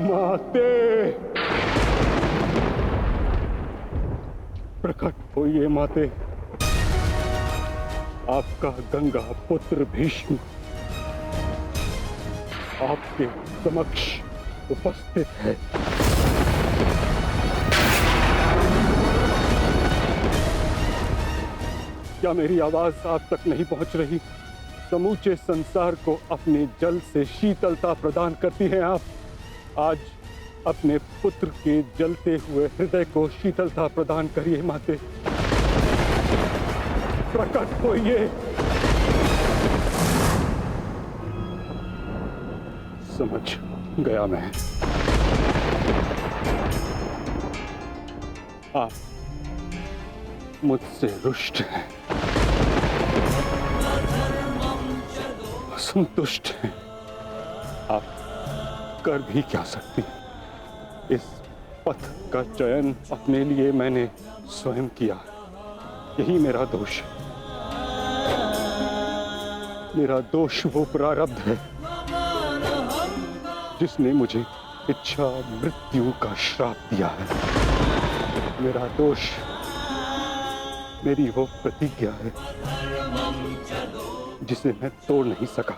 माते, प्रकट होइए माते। आपका गंगा पुत्र भीष्म आपके समक्ष उपस्थित है। क्या मेरी आवाज आप तक नहीं पहुंच रही? समूचे संसार को अपने जल से शीतलता प्रदान करती हैं आप। आज अपने पुत्र के जलते हुए हृदय को शीतलता प्रदान करिए माते। प्रकट होइए। समझ गया मैं। आप मुझसे रुष्ट हैं, असंतुष्ट हैं। आप कर भी क्या सकती हैं? इस पथ का चयन अपने लिए मैंने स्वयं किया। यही मेरा दोष है। मेरा दोष वो प्रारब्ध है जिसने मुझे इच्छा मृत्यु का श्राप दिया है। मेरा दोष मेरी वो प्रतिज्ञा है जिसे मैं तोड़ नहीं सका।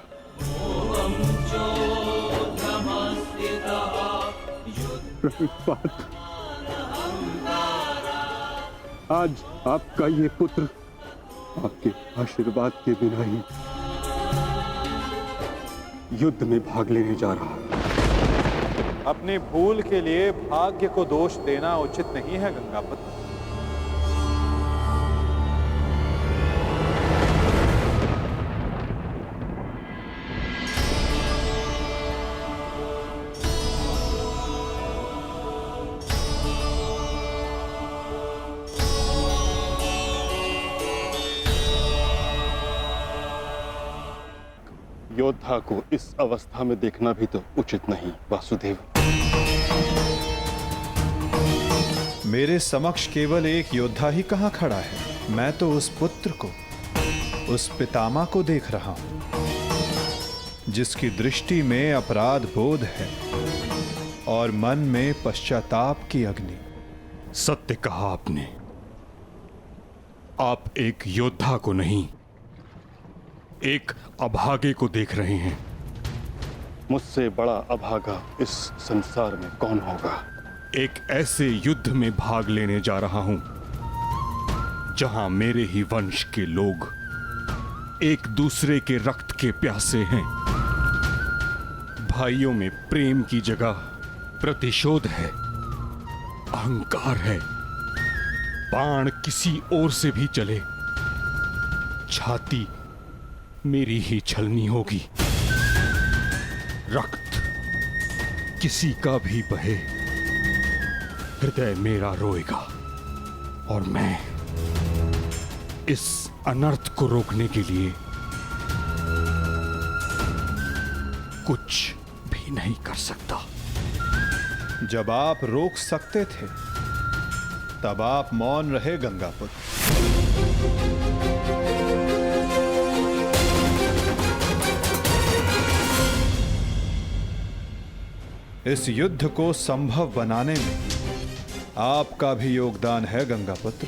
आज आपका ये पुत्र आपके आशीर्वाद के बिना ही युद्ध में भाग लेने जा रहा है। अपनी भूल के लिए भाग्य को दोष देना उचित नहीं है गंगापुत्र। योद्धा को इस अवस्था में देखना भी तो उचित नहीं वासुदेव। मेरे समक्ष केवल एक योद्धा ही कहां खड़ा है। मैं तो उस पुत्र को, उस पितामह को देख रहा हूं जिसकी दृष्टि में अपराध बोध है और मन में पश्चाताप की अग्नि। सत्य कहा आपने। आप एक योद्धा को नहीं, एक अभागे को देख रहे हैं। मुझसे बड़ा अभागा इस संसार में कौन होगा? एक ऐसे युद्ध में भाग लेने जा रहा हूं जहां मेरे ही वंश के लोग एक दूसरे के रक्त के प्यासे हैं। भाइयों में प्रेम की जगह प्रतिशोध है, अहंकार है। बाण किसी ओर से भी चले, छाती मेरी ही छलनी होगी। रक्त किसी का भी बहे, हृदय मेरा रोएगा। और मैं इस अनर्थ को रोकने के लिए कुछ भी नहीं कर सकता। जब आप रोक सकते थे तब आप मौन रहे गंगापुत्र। इस युद्ध को संभव बनाने में आपका भी योगदान है गंगापुत्र।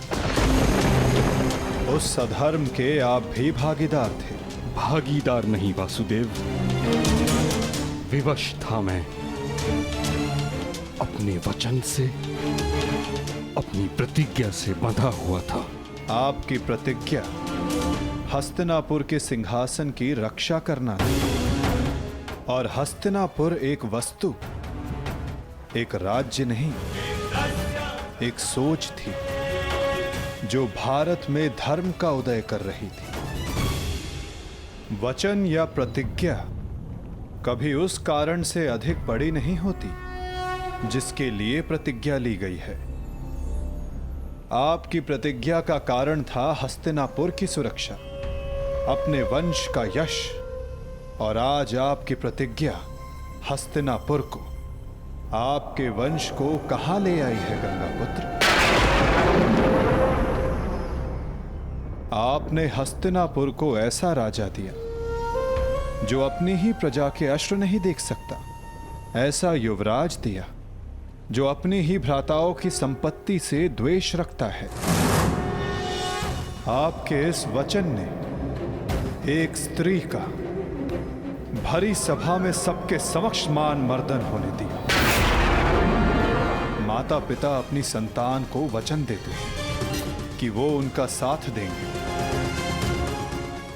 उस अधर्म के आप भी भागीदार थे। भागीदार नहीं वासुदेव, विवश था मैं। अपने वचन से, अपनी प्रतिज्ञा से बंधा हुआ था। आपकी प्रतिज्ञा हस्तिनापुर के सिंहासन की रक्षा करना थी। और हस्तिनापुर एक वस्तु, एक राज्य नहीं, एक सोच थी जो भारत में धर्म का उदय कर रही थी। वचन या प्रतिज्ञा कभी उस कारण से अधिक बड़ी नहीं होती जिसके लिए प्रतिज्ञा ली गई है। आपकी प्रतिज्ञा का कारण था हस्तिनापुर की सुरक्षा, अपने वंश का यश। और आज आपकी प्रतिज्ञा हस्तिनापुर को, आपके वंश को कहां ले आई है गंगापुत्र? आपने हस्तिनापुर को ऐसा राजा दिया जो अपनी ही प्रजा के अश्रु नहीं देख सकता, ऐसा युवराज दिया जो अपनी ही भ्राताओं की संपत्ति से द्वेष रखता है। आपके इस वचन ने एक स्त्री का भरी सभा में सबके समक्ष मान मर्दन होने दिया। माता पिता अपनी संतान को वचन देते हैं कि वो उनका साथ देंगे,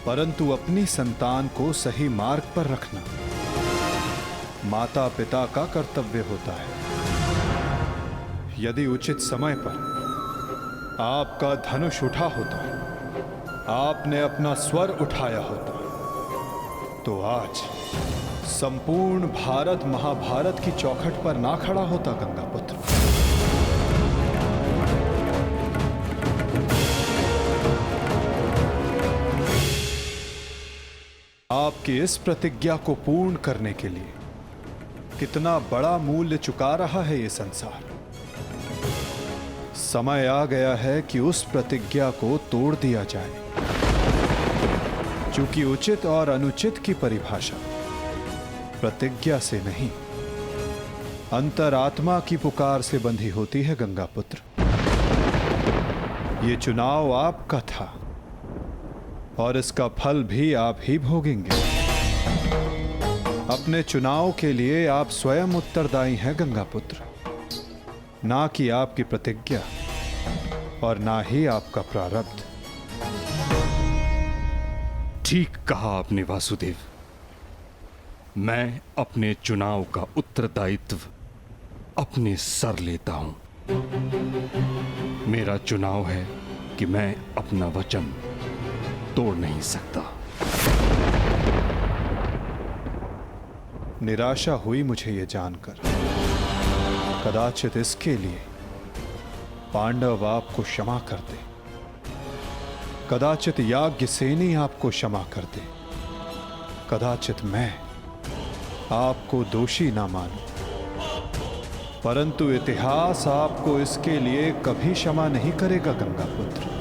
परंतु अपनी संतान को सही मार्ग पर रखना माता पिता का कर्तव्य होता है। यदि उचित समय पर आपका धनुष उठा होता, आपने अपना स्वर उठाया होता, तो आज संपूर्ण भारत महाभारत की चौखट पर ना खड़ा होता गंगापुत्र। आपकी इस प्रतिज्ञा को पूर्ण करने के लिए कितना बड़ा मूल्य चुका रहा है ये संसार। समय आ गया है कि उस प्रतिज्ञा को तोड़ दिया जाए, क्योंकि उचित और अनुचित की परिभाषा प्रतिज्ञा से नहीं, अंतरात्मा की पुकार से बंधी होती है गंगापुत्र। ये चुनाव आपका था और इसका फल भी आप ही भोगेंगे। अपने चुनाव के लिए आप स्वयं उत्तरदायी हैं गंगापुत्र, ना कि आपकी प्रतिज्ञा और ना ही आपका प्रारब्ध। ठीक कहा आपने वासुदेव। मैं अपने चुनाव का उत्तरदायित्व अपने सर लेता हूं। मेरा चुनाव है कि मैं अपना वचन तोड़ नहीं सकता। निराशा हुई मुझे ये जानकर। कदाचित इसके लिए पांडव आपको क्षमा कर दे, कदाचित याज्ञसेनी आपको क्षमा कर दे, कदाचित मैं आपको दोषी ना मानूं, परंतु इतिहास आपको इसके लिए कभी क्षमा नहीं करेगा गंगापुत्र।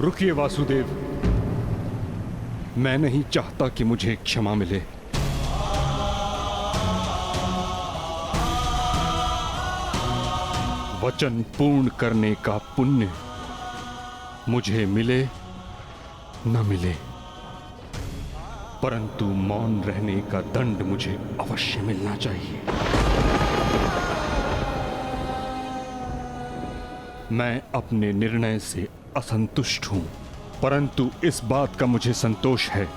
रुकिए वासुदेव, मैं नहीं चाहता कि मुझे क्षमा मिले। वचन पूर्ण करने का पुण्य मुझे मिले न मिले, परंतु मौन रहने का दंड मुझे अवश्य मिलना चाहिए। मैं अपने निर्णय से असंतुष्ट हूं, परंतु इस बात का मुझे संतोष है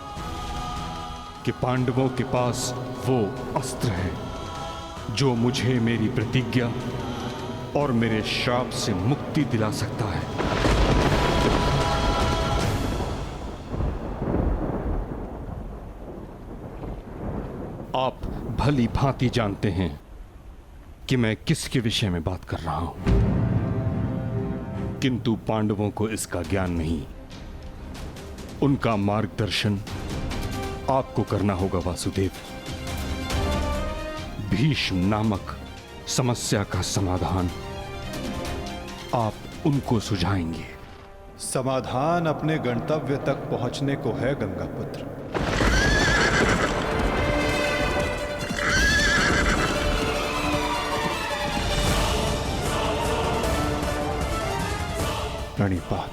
कि पांडवों के पास वो अस्त्र है जो मुझे मेरी प्रतिज्ञा और मेरे श्राप से मुक्ति दिला सकता है। आप भली भांति जानते हैं कि मैं किसके विषय में बात कर रहा हूं, किंतु पांडवों को इसका ज्ञान नहीं। उनका मार्गदर्शन आपको करना होगा वासुदेव। भीष्म नामक समस्या का समाधान आप उनको सुझाएंगे। समाधान अपने गंतव्य तक पहुंचने को है गंगापुत्र। प्रणिपात।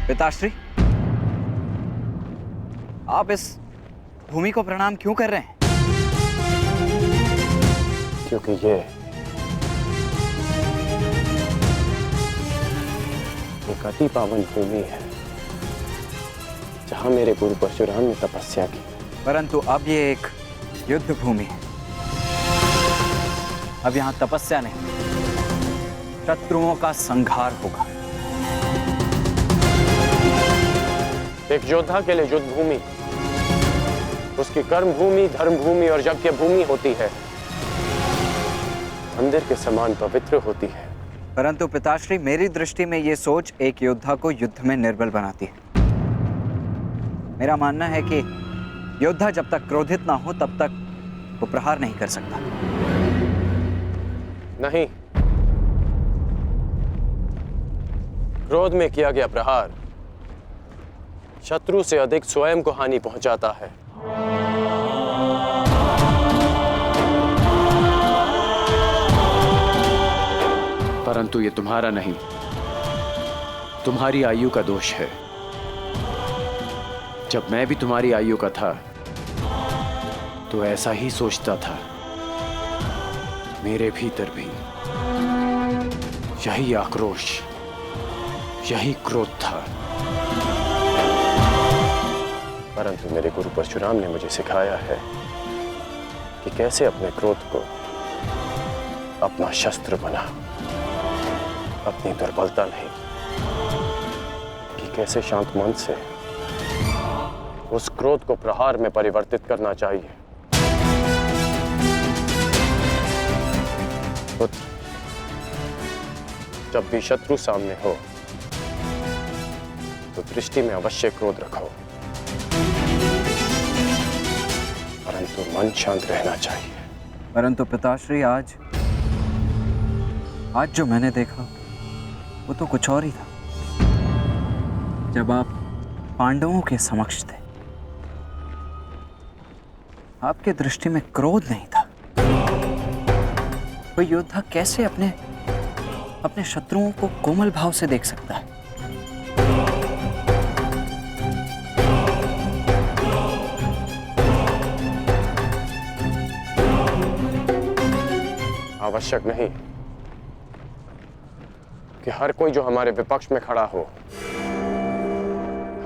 पिताश्री, आप इस भूमि को प्रणाम क्यों कर रहे हैं? क्योंकि ये एक अति पावन भूमि है जहां मेरे गुरु परशुराम ने तपस्या की। परंतु अब ये एक युद्ध भूमि है। अब यहाँ तपस्या नहीं, शत्रुओं का संहार होगा। एक योद्धा के लिए युद्ध भूमि उसकी कर्म भूमि, धर्म भूमि और यज्ञ भूमि होती है, मंदिर के समान पवित्र होती है। परंतु पिताश्री, मेरी दृष्टि में ये सोच एक योद्धा को युद्ध में निर्बल बनाती है। मेरा मानना है कि योद्धा जब तक क्रोधित ना हो तब तक वो प्रहार नहीं कर सकता। नहीं, क्रोध में किया गया प्रहार शत्रु से अधिक स्वयं को हानि पहुंचाता है। परंतु ये तुम्हारा नहीं, तुम्हारी आयु का दोष है। जब मैं भी तुम्हारी आयु का था तो ऐसा ही सोचता था। मेरे भीतर भी यही आक्रोश, यही क्रोध था। परंतु मेरे गुरु परशुराम ने मुझे सिखाया है कि कैसे अपने क्रोध को अपना शस्त्र बना, अपनी दुर्बलता नहीं, कि कैसे शांत मन से उस क्रोध को प्रहार में परिवर्तित करना चाहिए। पुत्र, जब भी शत्रु सामने हो तो दृष्टि में अवश्य क्रोध रखो, परंतु मन शांत रहना चाहिए। परंतु पिताश्री, आज जो मैंने देखा वो तो कुछ और ही था। जब आप पांडवों के समक्ष थे, आपके दृष्टि में क्रोध नहीं था। कोई योद्धा कैसे अपने शत्रुओं को कोमल भाव से देख सकता है? आवश्यक नहीं कि हर कोई जो हमारे विपक्ष में खड़ा हो,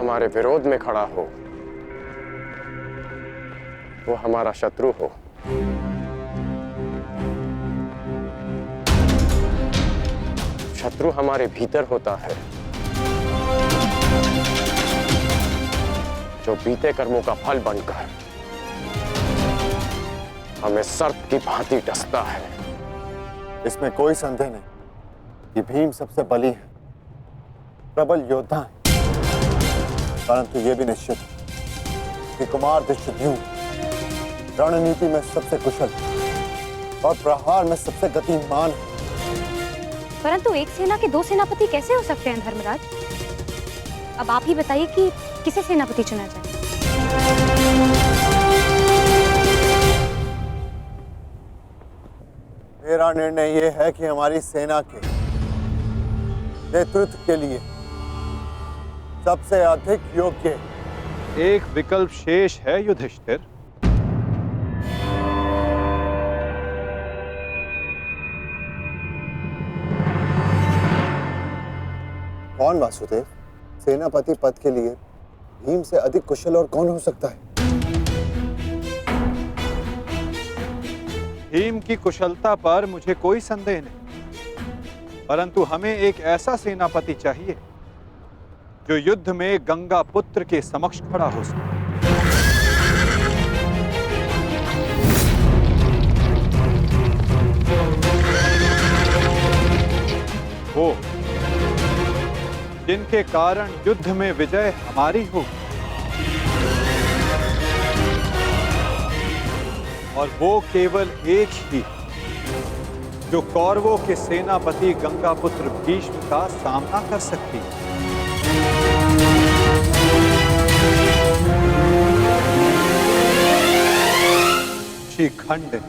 हमारे विरोध में खड़ा हो, वो हमारा शत्रु हो। शत्रु हमारे भीतर होता है, जो बीते कर्मों का फल बनकर हमें सर्प की भांति डसता है। इसमें कोई संदेह नहीं कि भीम सबसे बली है, प्रबल योद्धा है। परंतु यह भी निश्चित है कि कुमार धृष्टद्युम्न रणनीति में सबसे कुशल और प्रहार में सबसे गतिमान है। परंतु एक सेना के दो सेनापति कैसे हो सकते हैं धर्मराज? अब आप ही बताइए कि किसे सेनापति चुना जाए। मेरा निर्णय यह है कि हमारी सेना के नेतृत्व के लिए सबसे अधिक योग्य एक विकल्प शेष है युधिष्ठिर। कौन वासुदेव? सेनापति पद के लिए भीम से अधिक कुशल और कौन हो सकता है? भीम की कुशलता पर मुझे कोई संदेह नहीं, परंतु हमें एक ऐसा सेनापति चाहिए जो युद्ध में गंगा पुत्र के समक्ष खड़ा हो सके। वो जिनके कारण युद्ध में विजय हमारी हो, और वो केवल एक ही जो कौरवों के सेनापति गंगापुत्र भीष्म का सामना कर सकती है। शिखंड।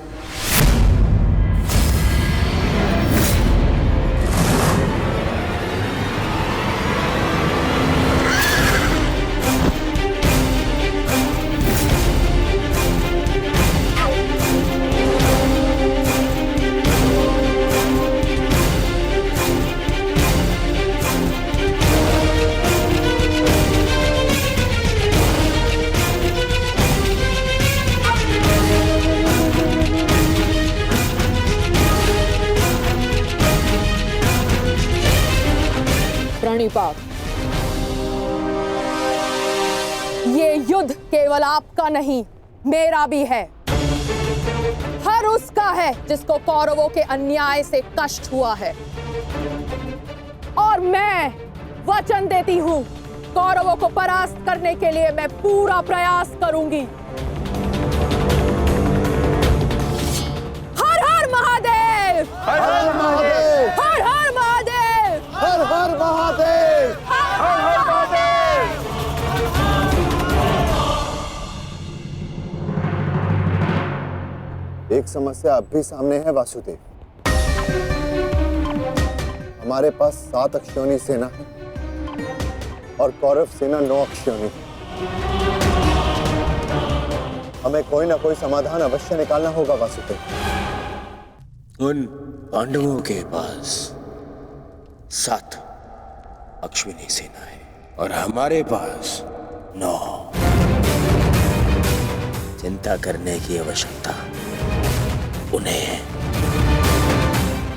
प्रणिपात। ये युद्ध केवल आपका नहीं, मेरा भी है। हर उसका है जिसको कौरवों के अन्याय से कष्ट हुआ है। और मैं वचन देती हूं, कौरवों को परास्त करने के लिए मैं पूरा प्रयास करूंगी। हर हर महादेव! हर हर महादेव! हर हर महादेव! हर हर महादेव! हर हर महादेव! एक समस्या अब भी सामने है वासुदेव। हमारे पास 7 अक्षौणी सेना है और कौरव सेना 9 अक्षौणी है। हमें कोई ना कोई समाधान अवश्य निकालना होगा वासुदेव। उन पांडवों के पास 7 अश्विनी सेना है और हमारे पास 9। चिंता करने की आवश्यकता उन्हें है,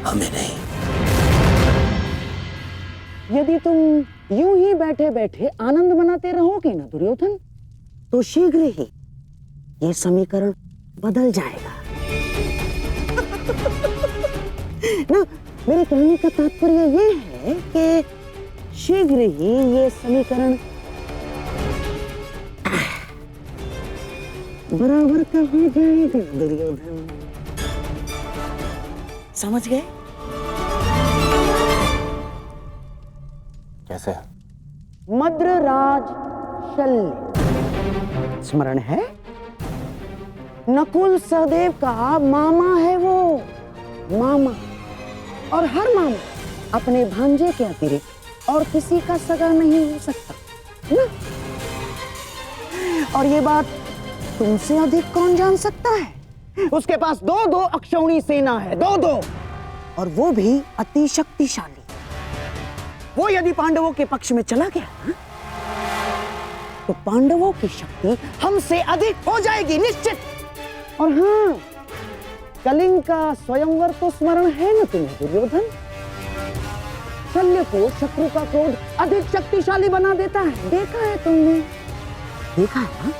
हमें नहीं। यदि तुम यूं ही बैठे बैठे आनंद मनाते रहोगे ना दुर्योधन, तो शीघ्र ही ये समीकरण बदल जाएगा। ना, मेरे कहने का तात्पर्य ये है कि शीघ्र ही ये समीकरण बराबर का हो जाएगा दुर्योधन। समझ गए? कैसे? मद्रराज शल्य, स्मरण है? नकुल सहदेव का मामा है वो, मामा। और हर मामा अपने भांजे के अतिरिक्त और किसी का सगा नहीं हो सकता ना? और ये बात तुमसे अधिक कौन जान सकता है? उसके पास 2-2 अक्षौणी सेना है, 2-2, और वो भी अति शक्तिशाली। वो यदि पांडवों के पक्ष में चला गया ना, तो पांडवों की शक्ति हमसे अधिक हो जाएगी निश्चित। और हाँ, कलिंग का स्वयंवर तो स्मरण है ना तुम्हें दुर्योधन? शल्य को शत्रु का क्रोध अधिक शक्तिशाली बना देता है, देखा है तुमने? देखा है ना?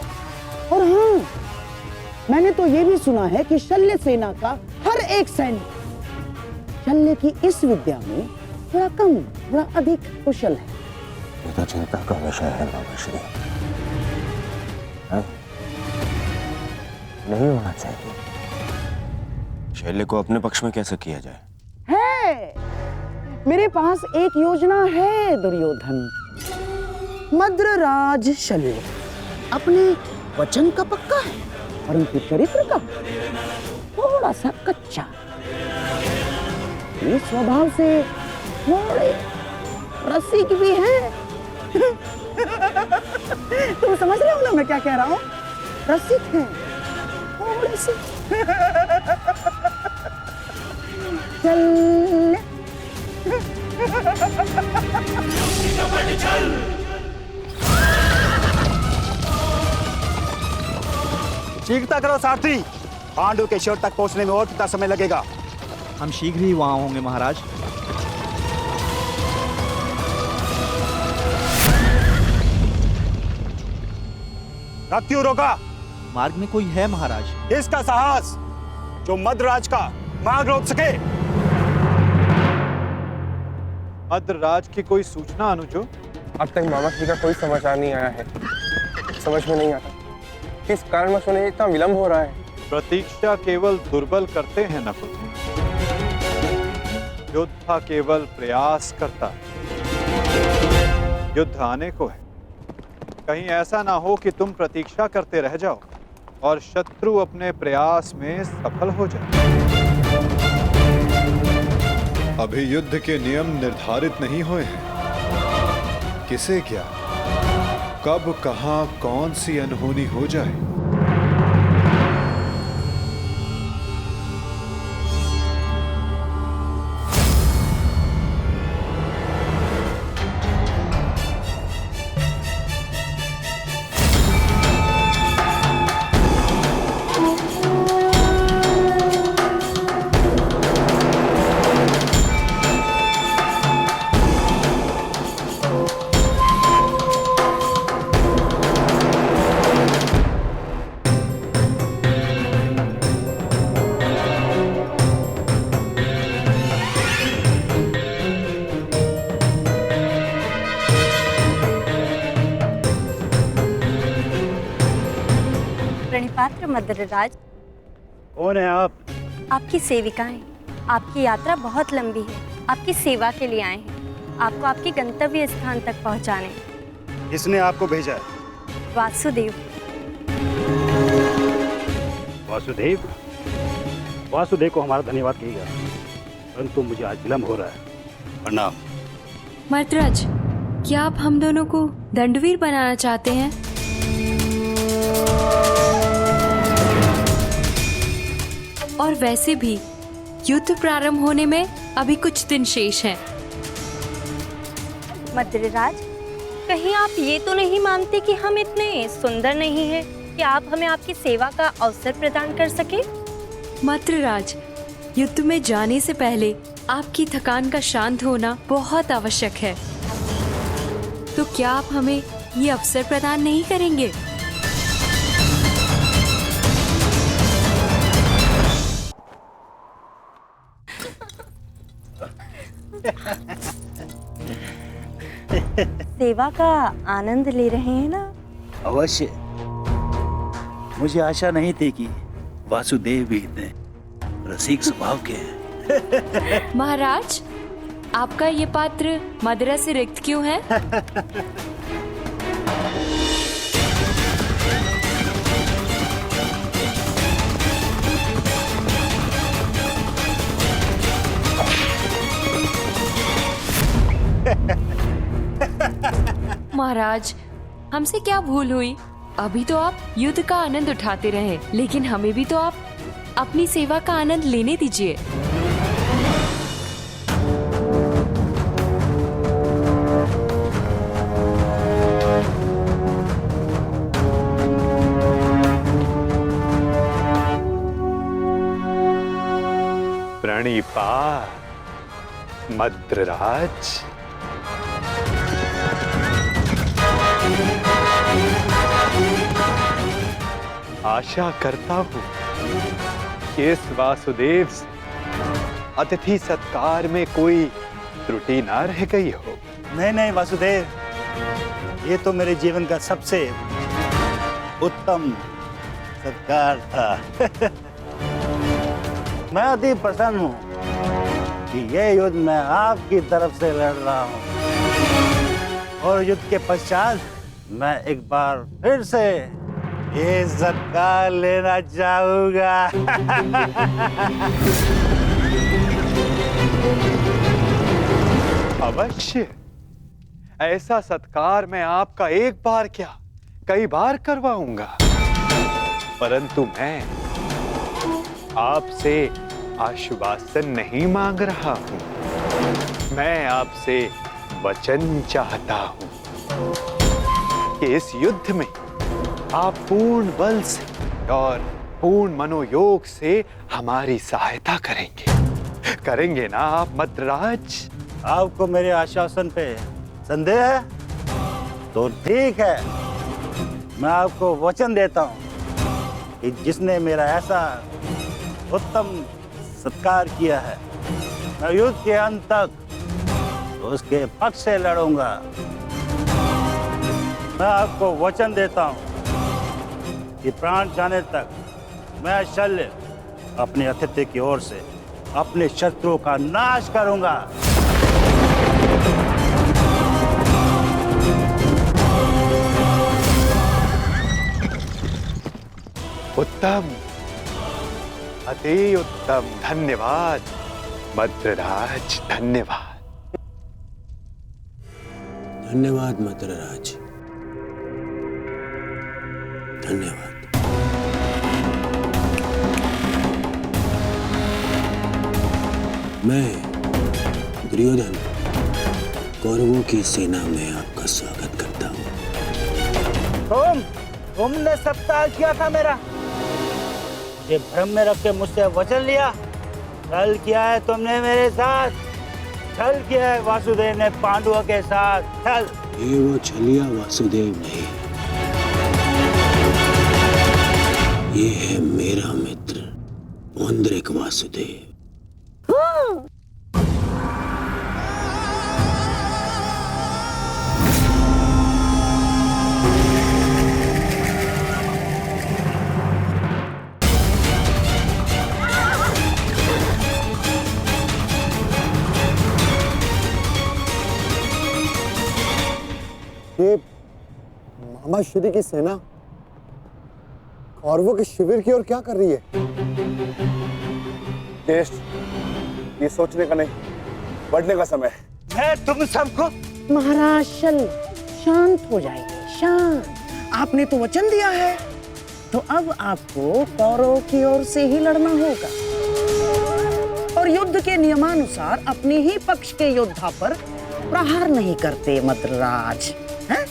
और हाँ, मैंने तो ये भी सुना है कि शल्य सेना का हर एक सैनिक शल्य की इस विद्या में थोड़ा कम, थोड़ा अधिक कुशल है। ये तो चिंता का विषय है मामाश्री। नहीं होना चाहिए। शैल्य को अपने पक्ष में कैसे किया जाए? है, मेरे पास एक योजना है दुर्योधन। मद्रराज शल्य अपने वचन का पक्का है, परंतु चरित्र का थोड़ा सा कच्चा। ये स्वभाव से थोड़े रसिक भी हैं। तुम समझ रहे हो ना मैं क्या कह रहा हूँ? रसिक हैं थोड़े से। चल शीघ्रता करो सारथी, पांडु के शिविर तक पहुंचने में और कितना समय लगेगा? हम शीघ्र ही वहां होंगे महाराज। रथ क्यों रोका? मार्ग में कोई है महाराज। इसका साहस जो मद्रराज का मार्ग रोक सके। मद्रराज की कोई सूचना अनुजो? अब तक मामा श्री का कोई समाचार नहीं आया है। समझ में नहीं आता किस कारणवश उन्हें इतना विलंब हो रहा है। प्रतीक्षा केवल दुर्बल करते हैं नकुल, योद्धा केवल प्रयास करता है। युद्ध आने को है, कहीं ऐसा ना हो कि तुम प्रतीक्षा करते रह जाओ और शत्रु अपने प्रयास में सफल हो जाए। अभी युद्ध के नियम निर्धारित नहीं हुए हैं। किसे क्या, कब, कहां, कौन सी अनहोनी हो जाए। पात्र मद्रराज। कौन है आप? आपकी सेविकाएं। आपकी यात्रा बहुत लंबी है, आपकी सेवा के लिए आए हैं, आपको आपके गंतव्य स्थान तक पहुंचाने। किसने आपको भेजा है? वासुदेव। वासुदेव? वासुदेव को हमारा धन्यवाद कहिएगा, परंतु मुझे आज विलम्ब हो रहा है। प्रणाम। मद्रराज, क्या आप हम दोनों को दंडवीर बनाना चाहते हैं? और वैसे भी युद्ध प्रारंभ होने में अभी कुछ दिन शेष हैं। मद्रराज, कहीं आप ये तो नहीं मानते कि हम इतने सुंदर नहीं हैं कि आप हमें आपकी सेवा का अवसर प्रदान कर सके? मद्रराज, युद्ध में जाने से पहले आपकी थकान का शांत होना बहुत आवश्यक है। तो क्या आप हमें ये अवसर प्रदान नहीं करेंगे? सेवा का आनंद ले रहे हैं ना? अवश्य। मुझे आशा नहीं थी कि वासुदेव भी इतने रसिक स्वभाव के हैं। महाराज, आपका ये पात्र मदिरा से रिक्त क्यों है? महाराज, हमसे क्या भूल हुई? अभी तो आप युद्ध का आनंद उठाते रहे, लेकिन हमें भी तो आप अपनी सेवा का आनंद लेने दीजिए। प्रणिपात मद्रराज। आशा करता हूं कि इस वासुदेव से अतिथि सत्कार में कोई त्रुटि ना रह गई हो। नहीं नहीं वासुदेव, ये तो मेरे जीवन का सबसे उत्तम सत्कार था। मैं अति प्रसन्न हूँ कि यह युद्ध मैं आपकी तरफ से लड़ रहा हूँ, और युद्ध के पश्चात मैं एक बार फिर से ये सत्कार लेना चाहूंगा। अवश्य, ऐसा सत्कार मैं आपका एक बार क्या कई बार करवाऊंगा, परंतु मैं आपसे आश्वासन नहीं मांग रहा हूं। मैं आपसे वचन चाहता हूं कि इस युद्ध में आप पूर्ण बल से और पूर्ण मनोयोग से हमारी सहायता करेंगे ना आप मद्रराज? आपको मेरे आश्वासन पे संदेह है? तो ठीक है, मैं आपको वचन देता हूं कि जिसने मेरा ऐसा उत्तम सत्कार किया है, मैं युद्ध के अंत तक उसके पक्ष से लड़ूंगा। मैं आपको वचन देता हूं कि प्राण जाने तक मैं शल्य अपने अतिथि की ओर से अपने शत्रुओं का नाश करूंगा। उत्तम, अति उत्तम। धन्यवाद मद्रराज, धन्यवाद। धन्यवाद मद्रराज, धन्यवाद। मैं दुर्योधन कौरवों की सेना में आपका स्वागत करता हूँ। तुमने सत्कार किया था मेरा, ये भ्रम में रख के मुझसे वचन लिया। छल किया है तुमने मेरे साथ, छल किया है वासुदेव ने पांडवों के साथ, छल। ये वो छलिया वासुदेव नहीं, ये है मेरा मित्र पौंड्रिक वासुदेव। ये मामा श्री की सेना कौरवों के शिविर की ओर क्या कर रही है? ज्येष्ठ, ये सोचने का नहीं, बढ़ने का समय है। मैं तुम सबको महाराज शांत हो जाइए, शांत। आपने तो वचन दिया है, तो अब आपको कौरवों की ओर से ही लड़ना होगा और युद्ध के नियमानुसार अपने ही पक्ष के योद्धा पर प्रहार नहीं करते मद्रराज, हैं?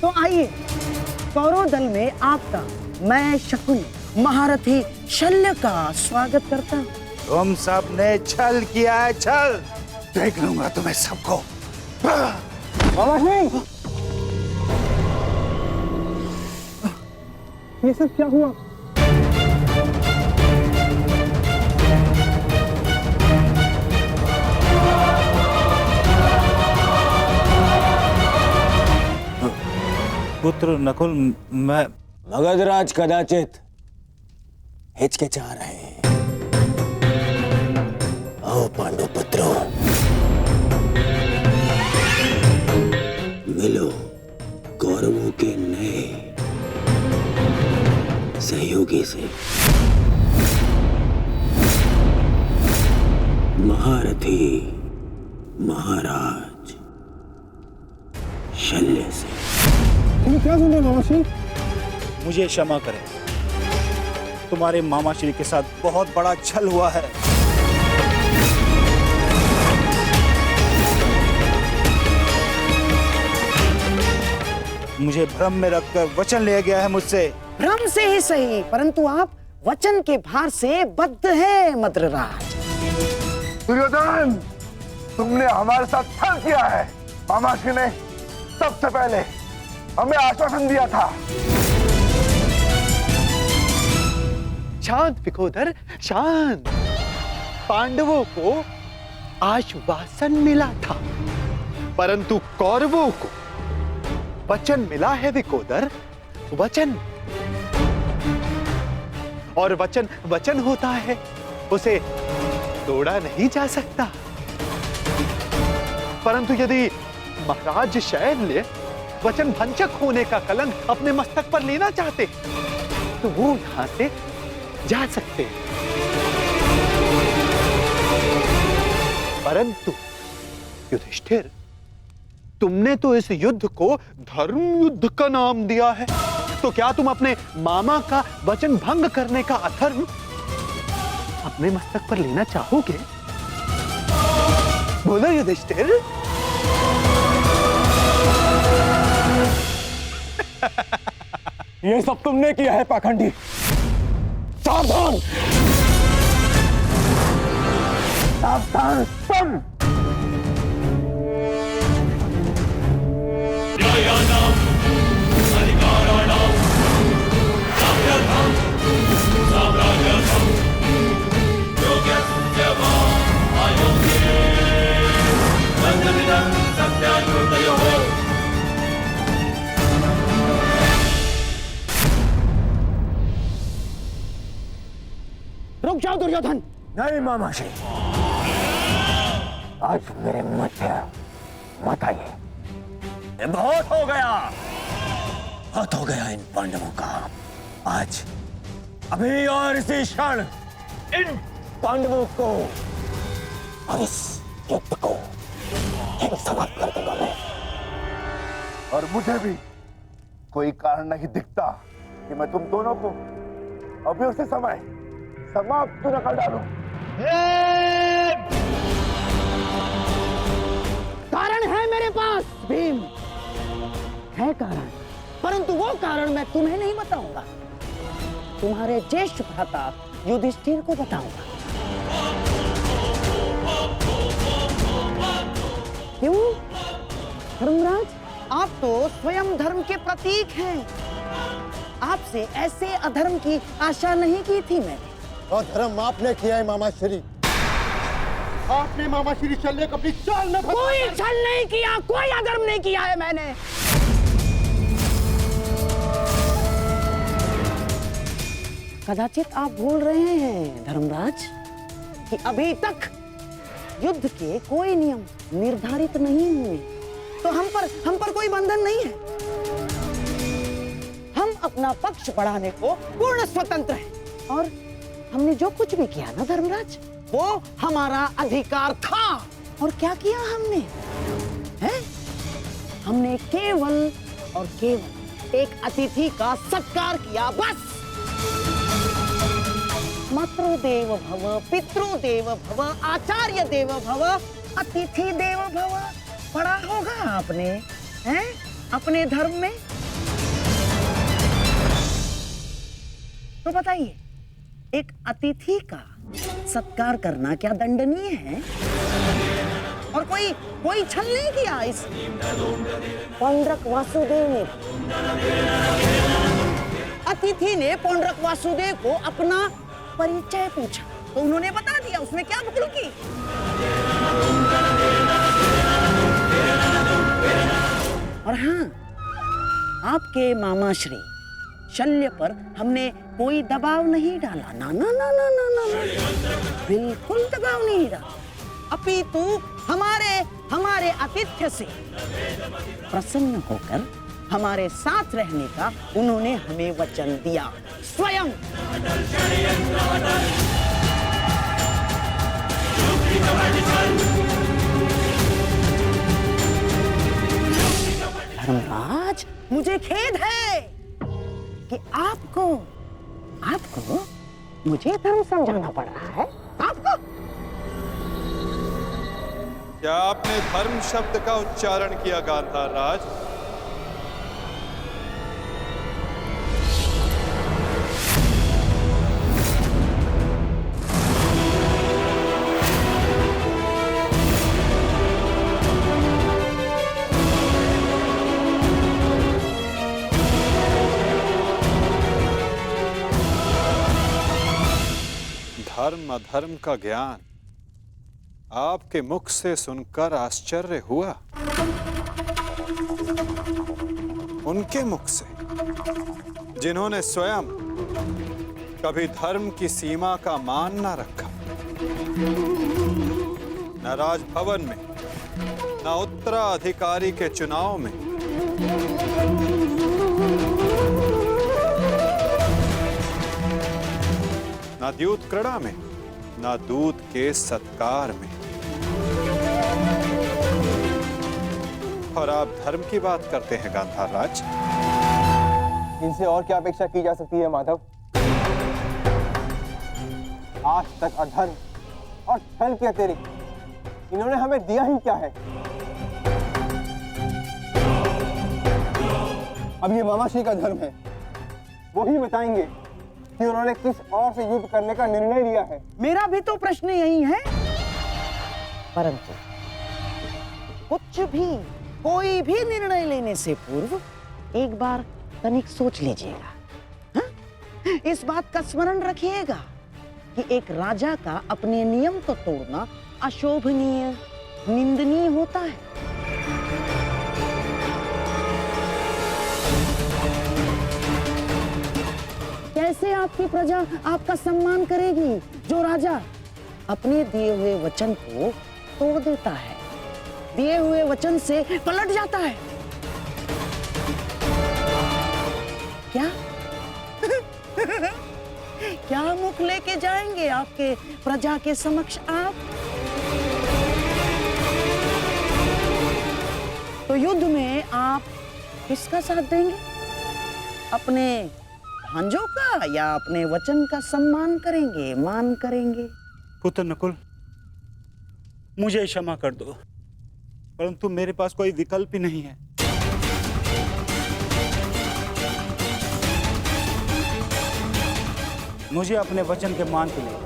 तो आइए, कौरव दल में आपका मैं शकुनी महारथी शल्य का स्वागत करता हूँ। तुम सब ने छल किया है, छल। देख लूंगा तुम्हें सबको। मामा श्री, ये सब क्या हुआ? पुत्र नकुल, मैं मगधराज कदाचित हिचकिचा रहे हैं। आओ पांडु पुत्रों, मिलो कौरवों के नए सहयोगी से, महारथी महाराज शल्य से। तुम क्या सुन रहे हो मामाश्री? मुझे क्षमा करें, तुम्हारे मामाश्री के साथ बहुत बड़ा छल हुआ है। मुझे भ्रम में रखकर वचन लिया गया है मुझसे। भ्रम से ही सही, परंतु आप वचन के भार से बद्ध हैं मद्रराज। दुर्योधन, तुमने हमारे साथ छल किया है। मामाश्री ने सबसे पहले हमें आश्वासन दिया था। शांत विकोदर, शांत। पांडवों को आश्वासन मिला था, परंतु कौरवों को वचन मिला है विकोदर, वचन। और वचन वचन होता है, उसे तोड़ा नहीं जा सकता। परंतु यदि महाराज शैल्य वचन भंजक होने का कलंक अपने मस्तक पर लेना चाहते तो वो यहां से जा सकते हैं। परंतु युधिष्ठिर, तुमने तो इस युद्ध को धर्म युद्ध का नाम दिया है, तो क्या तुम अपने मामा का वचन भंग करने का अधर्म अपने मस्तक पर लेना चाहोगे? बोलो युधिष्ठिर। ये सब तुमने किया है पाखंडी। सावधान, सावधान सुन। रुक जाओ दुर्योधन। नहीं मामाश्री, आज मेरे मत आइए। बहुत हो गया, बहुत हो गया इन पांडवों का। आज अभी और इसी क्षण इन पांडवों को और इस युद्ध को समाप्त कर दूंगा मैं। और मुझे भी कोई कारण नहीं दिखता कि मैं तुम दोनों को अभी उसी समय समाप्त न कर डालूं। कारण है मेरे पास भीम, है कारण, परंतु वो कारण मैं तुम्हें नहीं बताऊंगा, तुम्हारे ज्येष्ठ भ्राता युधिष्ठिर को बताऊंगा। क्यों धर्मराज, आप तो स्वयं धर्म के प्रतीक हैं। आपसे ऐसे अधर्म की आशा नहीं की थी मैंने। और धर्म आपने किया है मामाश्री। आपने मामाश्री शल्य को अपनी चाल में कोई छल नहीं किया, कोई अधर्म नहीं किया है मैंने। कदाचित आप भूल रहे हैं धर्मराज कि अभी तक युद्ध के कोई नियम निर्धारित नहीं हुए तो हम पर कोई बंधन नहीं है। हम अपना पक्ष बढ़ाने को पूर्ण स्वतंत्र हैं और हमने जो कुछ भी किया ना धर्मराज, वो हमारा अधिकार था। और क्या किया हमने? हैं? हमने केवल और केवल एक अतिथि का सत्कार किया, बस। मातृदेव भव, पितृदेव भव, आचार्य देव भव, अतिथि देव भव पढ़ा होगा आपने, हैं? अपने धर्म में। तो बताइए, एक अतिथि का सत्कार करना क्या दंडनीय है? और कोई छल नहीं किया इस पौंड्रक वासुदेव ने। अतिथि ने पौंड्रक वासुदेव को अपना परिचय पूछा तो उन्होंने बता दिया, उसमें क्या भूल की? और हाँ, आपके मामा श्री शल्य पर हमने कोई दबाव नहीं डाला, ना ना ना ना ना ना, बिल्कुल दबाव नहीं डाला। अपितु हमारे आतिथ्य से प्रसन्न होकर हमारे साथ रहने का उन्होंने हमें वचन दिया स्वयं। धर्मराज, मुझे खेद है कि आपको मुझे धर्म समझाना पड़ रहा है। आपको क्या आपने धर्म शब्द का उच्चारण किया गांधार राज? धर्म अधर्म का ज्ञान आपके मुख से सुनकर आश्चर्य हुआ, उनके मुख से जिन्होंने स्वयं कभी धर्म की सीमा का मान न रखा, न राजभवन में, न उत्तराधिकारी के चुनाव में, न द्यूत क्रीड़ा में, न दूत के सत्कार में। और आप धर्म की बात करते हैं गांधार राज? इनसे और क्या अपेक्षा की जा सकती है माधव? आज तक अधर्म और छल के अतिरिक्त इन्होंने हमें दिया ही क्या है? अब ये मामाश्री का धर्म है, वो ही बताएंगे कि उन्होंने किस और से युद्ध करने का निर्णय लिया है। मेरा भी तो प्रश्न यही है। परंतु कुछ भी, कोई भी निर्णय लेने से पूर्व एक बार तनिक सोच लीजिएगा। हाँ? इस बात का स्मरण रखिएगा कि एक राजा का अपने नियम को तोड़ना अशोभनीय, निंदनीय होता है। कैसे आपकी प्रजा आपका सम्मान करेगी जो राजा अपने दिए हुए वचन को तोड़ देता है, दिए हुए वचन से पलट जाता है? क्या क्या मुख लेके जाएंगे आपके प्रजा के समक्ष आप? तो युद्ध में आप किसका साथ देंगे? अपने भांजों का या अपने वचन का सम्मान करेंगे, मान करेंगे? पुत्र नकुल, मुझे क्षमा कर दो, परंतु मेरे पास कोई विकल्प ही नहीं है। मुझे अपने वचन के मान के लिए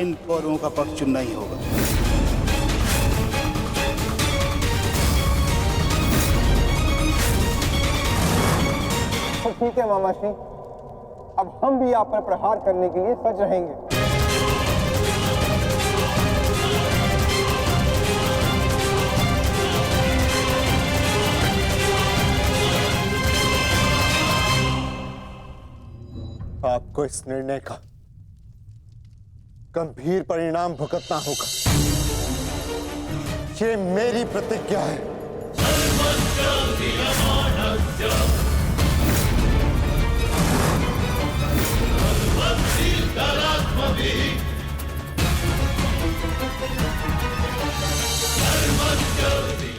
इन कौरवों का पक्ष चुनना ही होगा। तो ठीक है मामाश्री, अब हम भी आप पर प्रहार करने के लिए सज रहेंगे। आपको इस निर्णय का गंभीर परिणाम भुगतना होगा। ये मेरी प्रतिज्ञा है।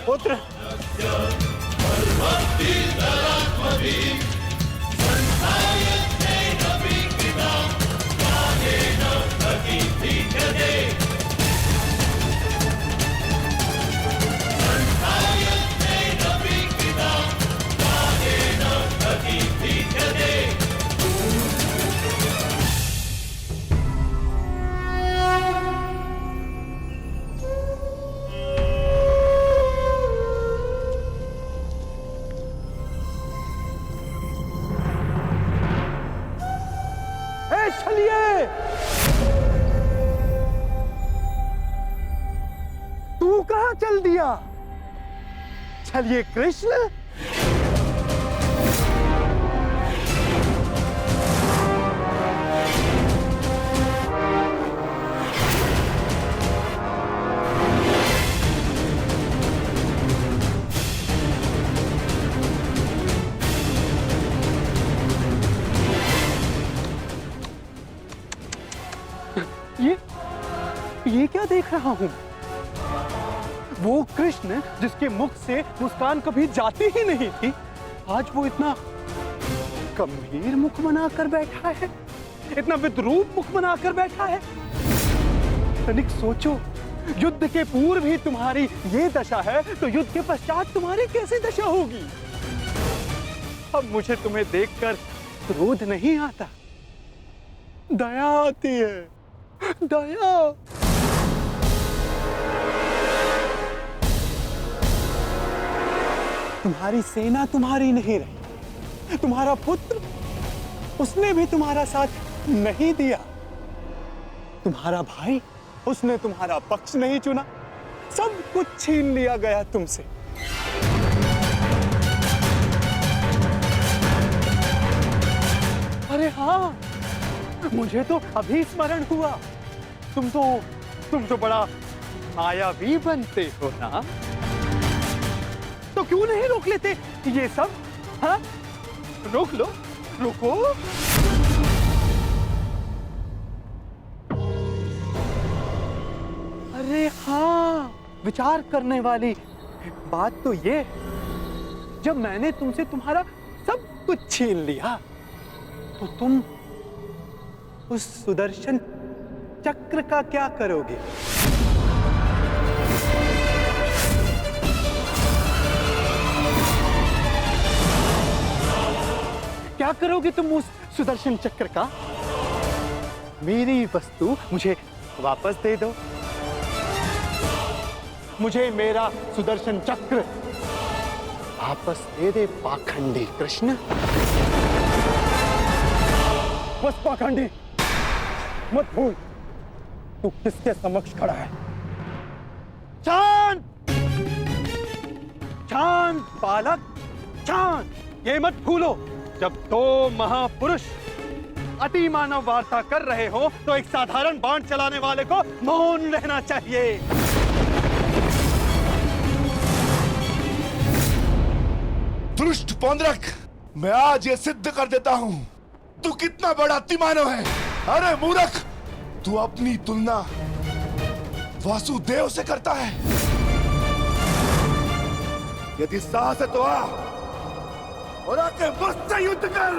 पुत्र चलिए, तू कहां चल दिया? चलिए कृष्ण। ये क्या देख रहा हूं? वो कृष्ण जिसके मुख से मुस्कान कभी जाती ही नहीं थी, आज वो इतना गंभीर मुख बनाकर बैठा है, इतना विद्रूप मुख बनाकर बैठा है। तनिक सोचो, युद्ध के पूर्व ही तुम्हारी ये दशा है, तो युद्ध के पश्चात तुम्हारी कैसी दशा होगी? अब मुझे तुम्हें देखकर क्रोध नहीं आता, दया आती है, दया। तुम्हारी सेना तुम्हारी नहीं रही, तुम्हारा पुत्र, उसने भी तुम्हारा साथ नहीं दिया। तुम्हारा भाई, उसने तुम्हारा पक्ष नहीं चुना, सब कुछ छीन लिया गया तुमसे। अरे हाँ, मुझे तो अभी स्मरण हुआ, तुम तो बड़ा मायावी बनते हो ना, तो क्यों नहीं रोक लेते ये सब? हाँ, रोक लो, रुको। अरे हाँ, विचार करने वाली बात तो ये, जब मैंने तुमसे तुम्हारा सब कुछ छीन लिया, तो तुम उस सुदर्शन चक्र का क्या करोगे? क्या करोगे तुम उस सुदर्शन चक्र का? मेरी वस्तु मुझे वापस दे दो, मुझे मेरा सुदर्शन चक्र वापस दे दे पाखंडी कृष्ण। बस पाखंडी, मत भूल तू किसके समक्ष खड़ा है। शांत, शांत बालक, शांत। ये मत भूलो, जब दो महापुरुष अति मानव वार्ता कर रहे हो, तो एक साधारण बाण चलाने वाले को मौन रहना चाहिए। दुष्ट पौंड्रक, मैं आज ये सिद्ध कर देता हूं तू कितना बड़ा अतिमानव है। अरे मूर्ख, तू अपनी तुलना वासुदेव से करता है। यदि साहस है तो आ और आके मुझसे युद्ध कर।